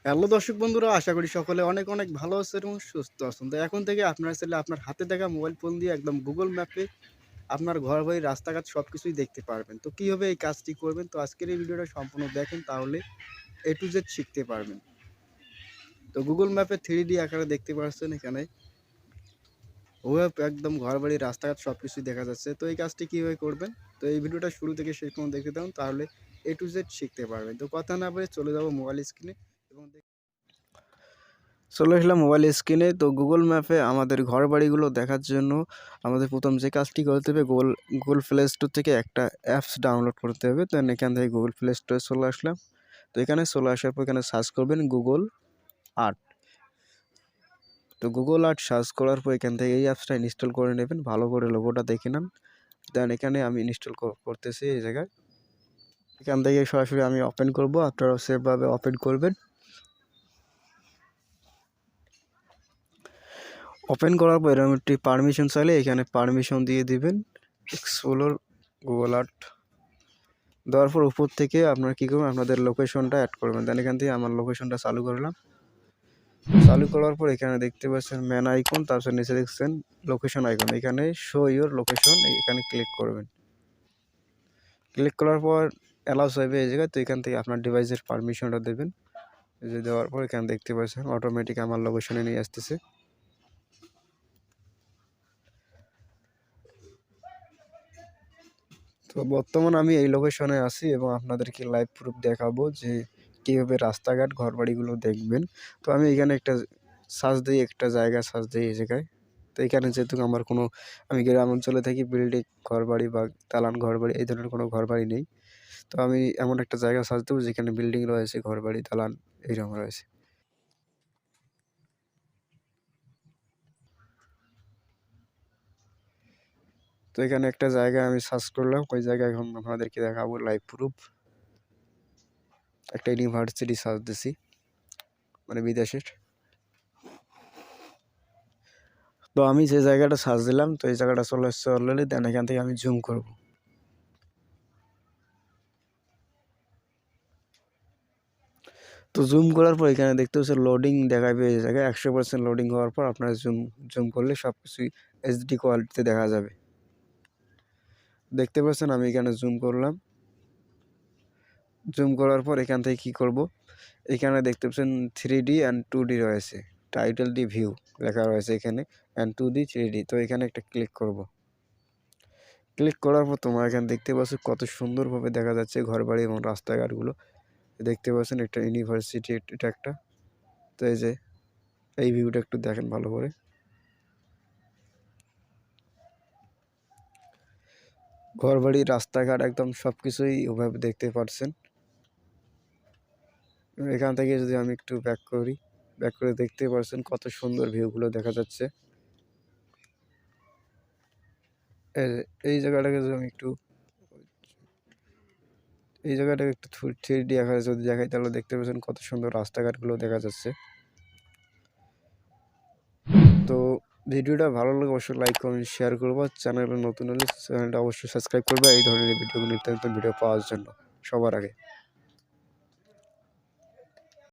Hello দর্শক বন্ধুরা, আশা করি সকলে অনেক অনেক ভালো আছেন এবং সুস্থ আছেন। তো এখন থেকে আপনারা চাইলে আপনার হাতে থাকা মোবাইল ফোন দিয়ে একদম গুগল ম্যাপে আপনার ঘর বাড়ি রাস্তাঘাট সব কিছুই দেখতে পারবেন। তো কীভাবে এই কাজটি করবেন, তো আজকের এই ভিডিওটা সম্পূর্ণ দেখেন, তাহলে A to Z শিখতে পারবেন। তো গুগল ম্যাপে 3D আকারে দেখতে পাচ্ছেন এখানে ওয়েব একদম ঘর বাড়ি রাস্তাঘাট সব কিছুই দেখা যাচ্ছে। তো এই কাজটি কীভাবে করবেন, তো এই ভিডিওটা শুরু থেকে শেষ পর্যন্ত দেখতে থাকুন, তাহলে A to Z শিখতে পারবেন। তো কথা না বলে চলে যাব মোবাইল স্ক্রিনে এবং চলে আসলাম মোবাইল স্ক্রিনে। তো গুগল ম্যাপে আমাদের ঘর বাড়িগুলো দেখার জন্য আমাদের প্রথম যে কাজটি করতে হবে, গুগল প্লে স্টোর থেকে একটা অ্যাপস ডাউনলোড করতে হবে। তো এখান থেকে গুগল প্লে স্টোরে চলে আসলাম। তো এখানে চলে আসার পর এখানে সার্চ করবেন গুগল আর্ট। তো গুগল আর্ট সার্চ করার পর এখান থেকে এই অ্যাপসটা ইনস্টল করে নেবেন, ভালো করে লোগোটা দেখে নেন। দেন এখানে আমি ইনস্টল করতেছি এই জায়গায়। এখান থেকে সরাসরি আমি ওপেন করব, আপনারাও সেভাবে ওপেন করবেন। ওপেন করার পর এরকম একটি পারমিশন চাইলে এখানে পারমিশন দিয়ে দিবেন। এক্সপ্লোর গুগল আর্ট দেওয়ার পর উপর থেকে আপনারা কী করবেন, আপনাদের লোকেশনটা অ্যাড করবেন। দেন এখান থেকে আমার লোকেশনটা চালু করলাম। চালু করার পর এখানে দেখতে পাচ্ছেন ম্যান আইকন, তারপর নিচে দেখছেন লোকেশন আইকন, এখানে শো ইউর লোকেশন, এখানে ক্লিক করবেন। ক্লিক করার পর অ্যালাউস হবে এই জায়গায়। তো এখান থেকে আপনার ডিভাইসের পারমিশনটা দেবেন। যে দেওয়ার পর এখানে দেখতে পাচ্ছেন অটোমেটিক আমার লোকেশনে নিয়ে আসতেছে। তো বর্তমান আমি এই লোকেশনে আছি এবং আপনাদেরকে লাইভ প্রুফ দেখাবো যে কীভাবে রাস্তাঘাট ঘরবাড়িগুলো দেখবেন। তো আমি এখানে একটা সার্চ দিই, একটা জায়গা সার্চ দিই এই জায়গায়। তো এখানে যেহেতু আমার কোনো, আমি গ্রাম অঞ্চলে থাকি, বিল্ডিং ঘরবাড়ি বা দালান ঘরবাড়ি এই ধরনের কোনো ঘরবাড়ি নেই। তো আমি এমন একটা জায়গা সার্চ দেবো যেখানে বিল্ডিং রয়েছে, ঘরবাড়ি দালান এইরকম রয়েছে। তো এখানে একটা জায়গা আমি সার্চ করলাম, ওই জায়গায় এখন আপনাদেরকে দেখাবো লাইভ প্রুফ। একটা ইউনিভার্সিটি সার্চ দিছি, মানে বিদেশের। তো আমি যে জায়গাটা সার্চ দিলাম, তো এই জায়গাটা চলে আসছে অলরেডি। দেন এখান থেকে আমি জুম করব। তো জুম করার পর এখানে দেখতে পাচ্ছেন লোডিং দেখাবে এই জায়গায়। 100% লোডিং হওয়ার পর আপনারা জুম করলে সব কিছুই এইচডি কোয়ালিটিতে দেখা যাবে। দেখতে পাচ্ছেন আমি এখানে জুম করলাম। জুম করার পর এখান থেকে কী করব, এখানে দেখতে পাচ্ছেন 3D অ্যান্ড 2D রয়েছে, টাইটেল ডি ভিউ লেখা রয়েছে এখানে, অ্যান্ড 2D 3D। তো এখানে একটা ক্লিক করব। ক্লিক করার পর তোমরা এখানে দেখতে পাচ্ছ কত সুন্দরভাবে দেখা যাচ্ছে ঘরবাড়ি এবং রাস্তাঘাটগুলো। দেখতে পাচ্ছেন একটা ইউনিভার্সিটি, এটা একটা। তো এই যে এই ভিউটা একটু দেখেন ভালো করে। ঘরবাড়ি রাস্তাঘাট একদম সব কিছুই ওভাবে দেখতে পাচ্ছেন। এখান থেকে যদি আমি একটু ব্যাক করে দেখতে পাচ্ছেন কত সুন্দর ভিউগুলো দেখা যাচ্ছে। এই জায়গাটাকে যদি আমি একটু, এই জায়গাটাকে একটু 3D আকারে যদি দেখাই, তাহলে দেখতে পাচ্ছেন কত সুন্দর রাস্তাঘাটগুলো দেখা যাচ্ছে। তো ভিডিওটা ভালো লাগলে অবশ্যই লাইক কমেন্ট শেয়ার করবো। চ্যানেলে নতুন হলে চ্যানেলটা অবশ্যই সাবস্ক্রাইব করবে এই ধরনের ভিডিওগুলো, নিত্য নতুন ভিডিও পাওয়ার জন্য সবার আগে।